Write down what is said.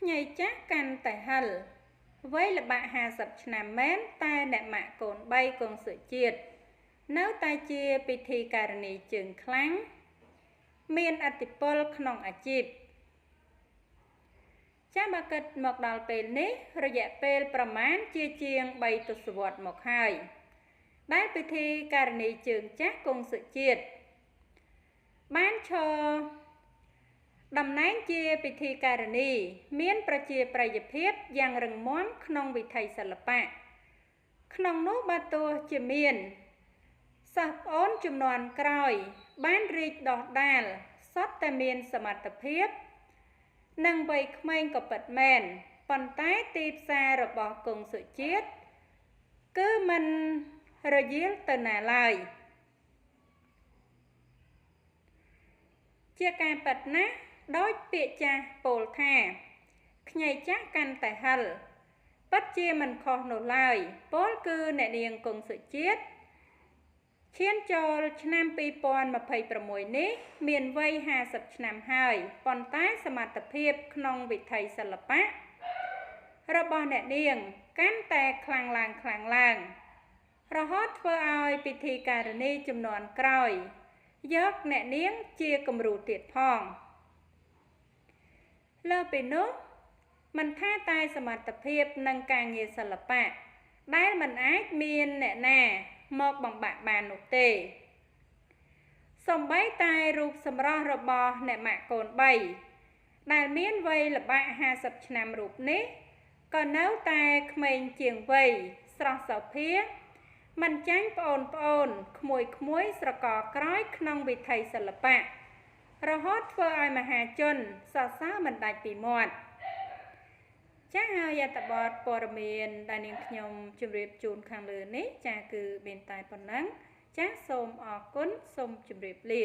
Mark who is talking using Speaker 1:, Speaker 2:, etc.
Speaker 1: ញ៉ៃចាស់កាន់តែហិលវ័យល្បាក់50ឆ្នាំមែនតែអ្នកម៉ាក់កូន3កងសុជាតិនៅតែជាពិធីការនីជើងខ្លាំងមានឥទ្ធិពលក្នុងអាជីពចាំបើគិតមកដល់ពេលនេះរយៈពេលប្រមាណជាង3ទសវត្សរ៍មកហើយដែលពិធីការនីជើងចាស់កងសុជាតិបានឈរតំណែងជាពិធីការនីមានប្រជាប្រិយភាពយ៉ាងរឹងមាំក្នុងវិថីសិល្បៈក្នុងនោះបើទោះជាមានសិស្សប្អូនជំនាន់ក្រោយបានរីកដុះដាលសុទ្ធតែមានសមត្ថភាពនិងវ័យក្មេងក៏ពិតមែនប៉ុន្តែទីផ្សាររបស់កងសុជាតិគឺមិនរយាលទៅណាឡើយជាការពិតណាស់ដោយពាក្យចាស់ពោលថាខ្ញីចាស់កាន់តែហិលពិតជាមិនខុសនោះឡើយពោលគឺអ្នកនាងកងសុជាតិឈានចូលឆ្នាំ2026នេះមានវ័យ50ឆ្នាំហើយប៉ុន្តែសមត្ថភាពក្នុងវិថីសិល្បៈរបស់អ្នកនាងកាន់តែខ្លាំងឡើងរហូតធ្វើឲ្យពិធីការនីជំនាន់ក្រោយយកអ្នកនាងជាគំរូទៀតផងលើពីនោះមិនថាតែសមត្ថភាពនិងការងារសិល្បៈដែលមិនអាចមានអ្នកណាមកបំបាក់បាននោះទេសូម្បីតែរូបសម្រស់របស់អ្នកម៉ាក់កូន3ដែលមានវ័យល្បាក់50ឆ្នាំរូបនេះក៏នៅតែក្មេងជាងវ័យស្រស់សោភាមិនចាញ់ប្អូនក្មួយស្រកក្រោយក្នុងវិថីសិល្បៈរហូតធ្វើឲ្យមហាជនសរសើរមិនដាច់ពីមាត់ចាហើយអត្ថបទព័ត៌មានដែលនាងខ្ញុំជម្រាបជូនខាងលើនេះចាគឺមានតែប៉ុណ្ណឹងចាសូមអរគុណសូមជម្រាបលា